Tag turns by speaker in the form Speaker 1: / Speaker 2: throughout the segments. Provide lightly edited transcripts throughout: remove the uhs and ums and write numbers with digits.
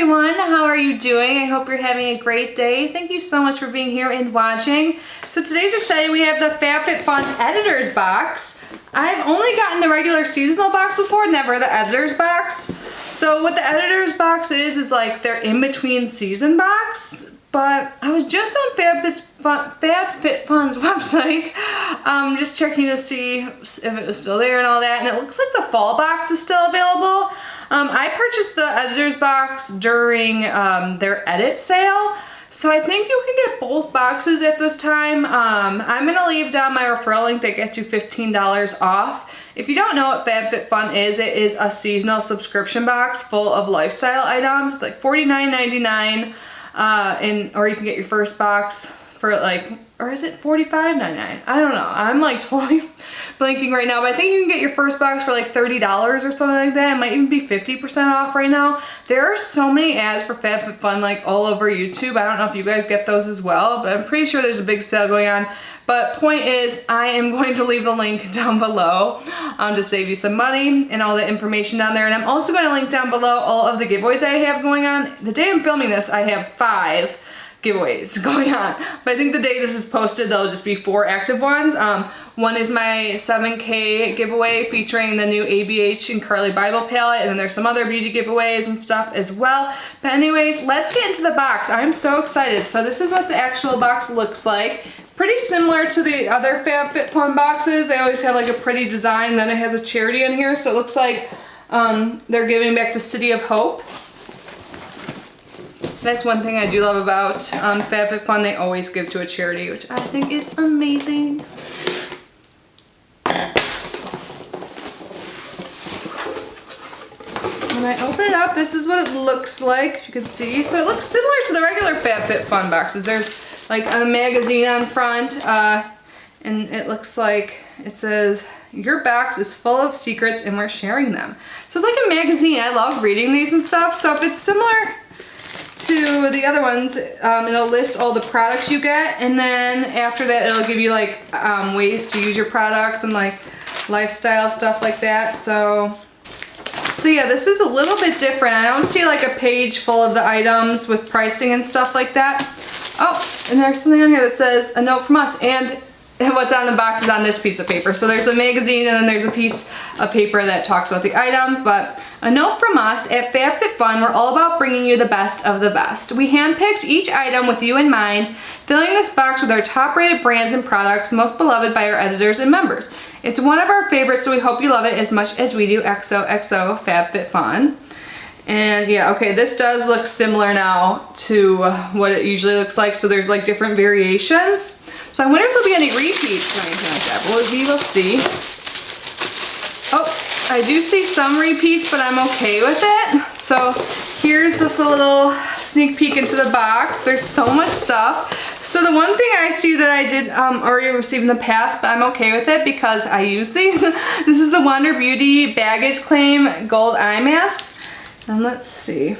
Speaker 1: everyone, how are you doing? I hope you're having a great day. Thank you so much for being here and watching. So today's exciting. We have the FabFitFun Editor's Box. I've only gotten the regular seasonal box before, never the Editor's Box. So what the Editor's Box is like their in-between season box. But I was just on FabFitFun's website, just checking to see if it was still there and all that, and it looks like the fall box is still available. I purchased the editor's box during their edit sale, so I think you can get both boxes at this time. I'm gonna leave down my referral link that gets you $15 off. If you don't know what FabFitFun is, it is a seasonal subscription box full of lifestyle items, like $49.99. Or you can get your first box for like, or is it $45.99? I don't know. I'm like totally blanking right now, but I think you can get your first box for like $30 or something like that. It might even be 50% off right now. There are so many ads for FabFitFun like all over YouTube. I don't know if you guys get those as well, but I'm pretty sure there's a big sale going on. But point is, I am going to leave the link down below to save you some money and all the information down there. And I'm also going to link down below all of the giveaways I have going on. The day I'm filming this, I have 5 giveaways going on. But I think the day this is posted, there'll just be 4 active ones. One is my 7K giveaway featuring the new ABH and Curly Bible palette, and then there's some other beauty giveaways and stuff as well. But anyways, let's get into the box. I'm so excited. So this is what the actual box looks like. Pretty similar to the other FabFitFun boxes. They always have like a pretty design, then it has a charity in here, so it looks like they're giving back to City of Hope. That's one thing I do love about FabFitFun. They always give to a charity, which I think is amazing. When I open it up, this is what it looks like. You can see, so it looks similar to the regular FabFitFun boxes. There's like a magazine on front, and it looks like it says, "Your box is full of secrets and we're sharing them." So it's like a magazine. I love reading these and stuff. So if it's similar to the other ones, it'll list all the products you get, and then after that it'll give you like ways to use your products and like lifestyle stuff like that. So yeah, this is a little bit different. I don't see like a page full of the items with pricing and stuff like that. Oh, and there's something on here that says, "A note from us," and what's on the box is on this piece of paper. So there's a magazine and then there's a piece of paper that talks about the item. But a note from us at FabFitFun, we're all about bringing you the best of the best. We handpicked each item with you in mind, filling this box with our top-rated brands and products most beloved by our editors and members. It's one of our favorites, so we hope you love it as much as we do. XOXO FabFitFun. And yeah, okay, this does look similar now to what it usually looks like. So there's like different variations. So I wonder if there'll be any repeats or anything like that. Well, we will see. Oh, I do see some repeats, but I'm okay with it. So here's this little sneak peek into the box. There's so much stuff. So the one thing I see that I did already receive in the past, but I'm okay with it because I use these. This is the Wonder Beauty Baggage Claim Gold Eye Masks. And let's see.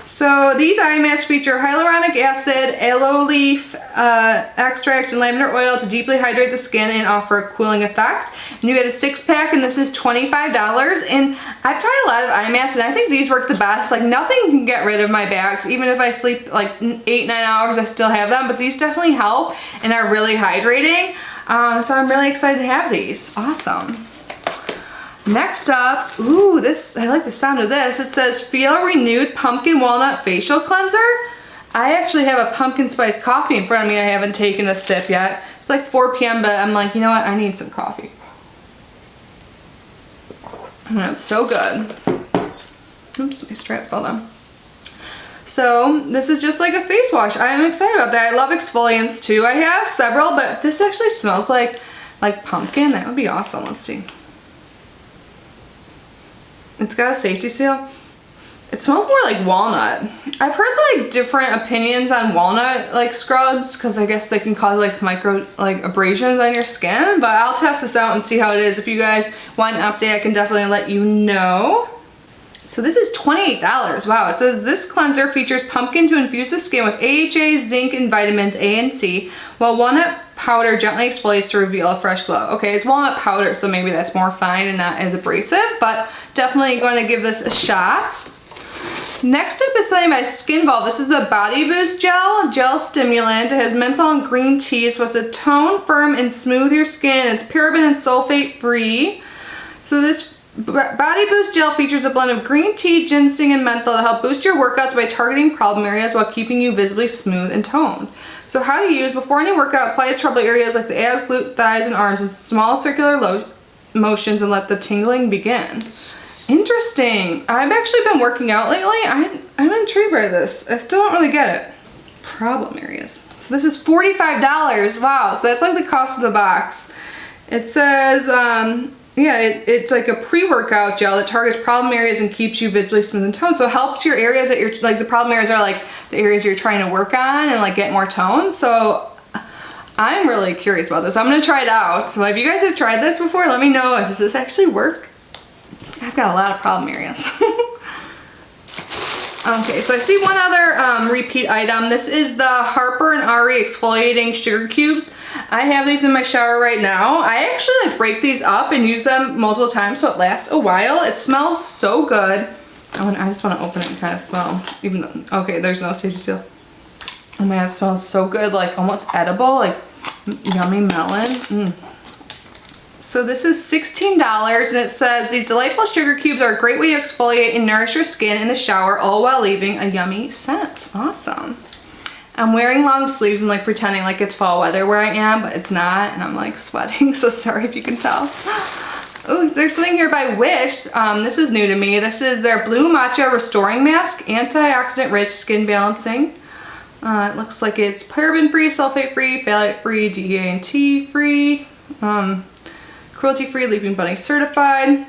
Speaker 1: So these eye masks feature hyaluronic acid, aloe leaf extract, and lavender oil to deeply hydrate the skin and offer a cooling effect. And you get a 6-pack, and this is $25. And I've tried a lot of eye masks, and I think these work the best. Like nothing can get rid of my bags. Even if I sleep like 8-9 hours, I still have them. But these definitely help and are really hydrating. So I'm really excited to have these. Awesome. Next up, ooh, this, I like the sound of this. It says, "Feel renewed pumpkin walnut facial cleanser." I actually have a pumpkin spice coffee in front of me. I haven't taken a sip yet. It's like 4 p.m., but I'm like, you know what? I need some coffee. And it's so good. Oops, my strap fell down. So this is just like a face wash. I am excited about that. I love exfoliants too. I have several, but this actually smells like pumpkin. That would be awesome. Let's see. It's got a safety seal. It smells more like walnut. I've heard like different opinions on walnut like scrubs because I guess they can cause like micro like abrasions on your skin, but I'll test this out and see how it is. If you guys want an update, I can definitely let you know. So this is $28. Wow, it says this cleanser features pumpkin to infuse the skin with AHA, zinc, and vitamins A and C, while walnut powder gently exfoliates to reveal a fresh glow. Okay, it's walnut powder, so maybe that's more fine and not as abrasive, but definitely going to give this a shot. Next up is something by Skin Vault. This is the Body Boost Gel Stimulant. It has menthol and green tea. It's supposed to tone, firm, and smooth your skin. It's paraben and sulfate free. So this Body Boost Gel features a blend of green tea, ginseng, and menthol to help boost your workouts by targeting problem areas while keeping you visibly smooth and toned. So how to use: before any workout, apply to trouble areas like the abs, glute, thighs, and arms in small circular motions and let the tingling begin. Interesting. I've actually been working out lately. I'm intrigued by this. I still don't really get it. Problem areas. So this is $45. Wow. So that's like the cost of the box. It says, yeah, it's like a pre-workout gel that targets problem areas and keeps you visibly smooth and toned. So it helps your areas that you're, like the problem areas are like the areas you're trying to work on and like get more toned. So I'm really curious about this. I'm gonna try it out. So if you guys have tried this before, let me know. Does this actually work? I've got a lot of problem areas. Okay, so I see one other repeat item. This is the Harper and Ari Exfoliating Sugar Cubes. I have these in my shower right now. I actually like break these up and use them multiple times so it lasts a while. It smells so good. I just want to open it and kind of smell. Even though, okay, there's no safety seal. Oh man, it smells so good, like almost edible, like yummy melon. So this is $16 and it says these delightful sugar cubes are a great way to exfoliate and nourish your skin in the shower, all while leaving a yummy scent. Awesome. I'm wearing long sleeves and like pretending like it's fall weather where I am, but it's not, and I'm like sweating, so sorry if you can tell. Oh, there's something here by Wish. This is new to me. This is their Blue Matcha Restoring Mask, antioxidant rich, skin balancing. It looks like it's paraben free, sulfate free, phthalate free, DEA and T free. Cruelty-free, Leaping Bunny certified.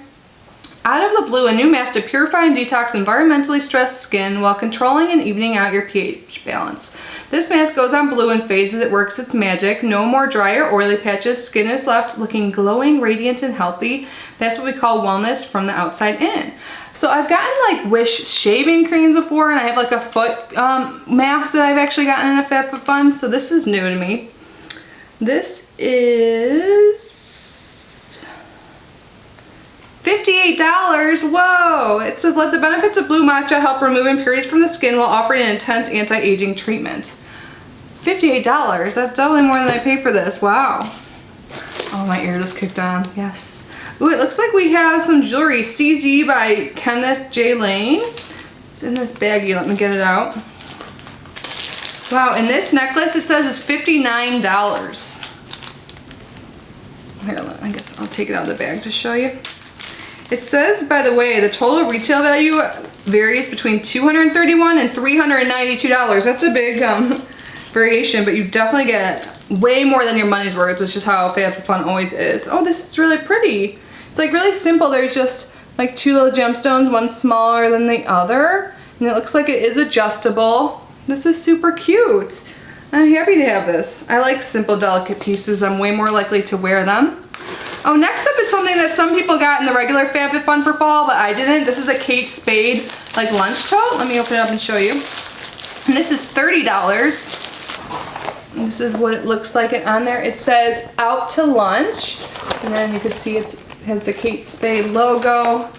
Speaker 1: Out of the blue, a new mask to purify and detox environmentally stressed skin while controlling and evening out your pH balance. This mask goes on blue in phases. It works its magic. No more dry or oily patches. Skin is left looking glowing, radiant, and healthy. That's what we call wellness from the outside in. So I've gotten like Wish shaving creams before, and I have like a foot mask that I've actually gotten in a FabFitFun. So this is new to me. This is $58. Whoa! It says, let the benefits of blue matcha help remove impurities from the skin while offering an intense anti-aging treatment. $58. That's definitely more than I paid for this. Wow. Oh, my ear just kicked on. Yes. Ooh, it looks like we have some jewelry. CZ by Kenneth J. Lane. It's in this baggie. Let me get it out. Wow, and this necklace, it says, is $59. Here, I guess I'll take it out of the bag to show you. It says, by the way, the total retail value varies between $231 and $392. That's a big variation, but you definitely get way more than your money's worth, which is how FabFitFun always is. Oh, this is really pretty. It's like really simple. There's just like two little gemstones, one smaller than the other, and it looks like it is adjustable. This is super cute. I'm happy to have this. I like simple, delicate pieces. I'm way more likely to wear them. Oh, next up is something that some people got in the regular FabFitFun for fall, but I didn't. This is a Kate Spade like lunch tote. Let me open it up and show you. And this is $30. And this is what it looks like on there. It says out to lunch. And then you can see it has the Kate Spade logo.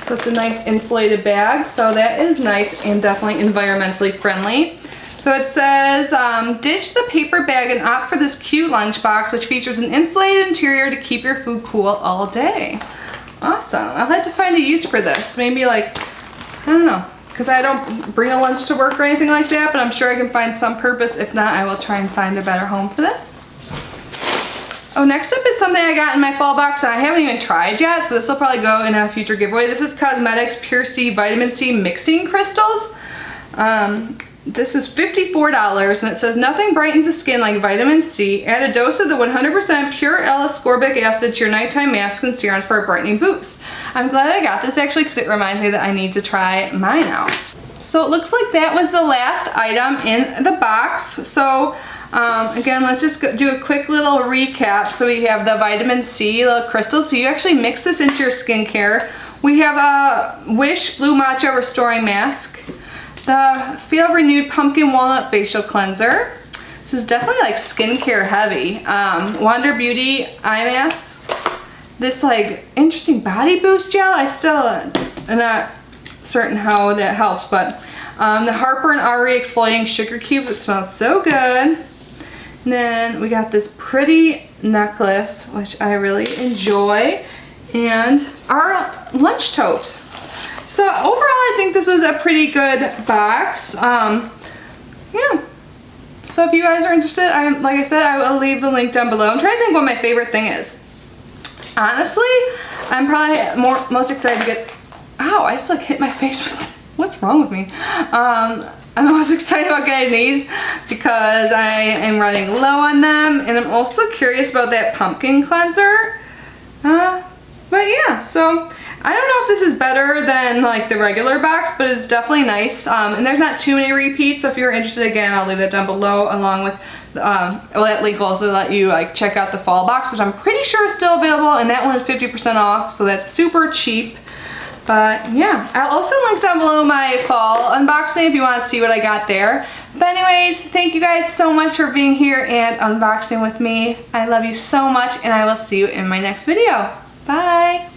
Speaker 1: So it's a nice insulated bag. So that is nice and definitely environmentally friendly. So it says, ditch the paper bag and opt for this cute lunchbox, which features an insulated interior to keep your food cool all day. Awesome. I'll have to find a use for this. Maybe like, I don't know, because I don't bring a lunch to work or anything like that, but I'm sure I can find some purpose. If not, I will try and find a better home for this. Oh, next up is something I got in my fall box and I haven't even tried yet, so this will probably go in a future giveaway. This is Cosmetics Pure C Vitamin C Mixing Crystals. This is $54 and it says nothing brightens the skin like vitamin C. Add a dose of the 100% pure L-ascorbic acid to your nighttime masks and serums for a brightening boost. I'm glad I got this actually because it reminds me that I need to try mine out. So it looks like that was the last item in the box. So again, let's just do a quick little recap. So we have the vitamin C little crystals. So you actually mix this into your skincare. We have a Wish Blue Matcha Restoring Mask. The Feel Renewed Pumpkin Walnut Facial Cleanser. This is definitely like skincare heavy. Wander Beauty Eye Mask. This like interesting body boost gel. I still am not certain how that helps, but the Harper and Ari Exfoliating Sugar Cube, it smells so good. And then we got this pretty necklace, which I really enjoy, and our lunch tote. So overall, I think this was a pretty good box. Yeah. So if you guys are interested, like I said, I will leave the link down below. I'm trying to think what my favorite thing is. Honestly, I'm probably most excited to get. Ow! I just like hit my face with. What's wrong with me? I'm most excited about getting these because I am running low on them, and I'm also curious about that pumpkin cleanser. But yeah, so I don't know if this is better than like the regular box, but it's definitely nice. And there's not too many repeats, so if you're interested, again, I'll leave that down below along with well, that link will also let you like check out the fall box, which I'm pretty sure is still available, and that one is 50% off, so that's super cheap. But yeah, I'll also link down below my fall unboxing if you want to see what I got there. But anyways, thank you guys so much for being here and unboxing with me. I love you so much, and I will see you in my next video. Bye!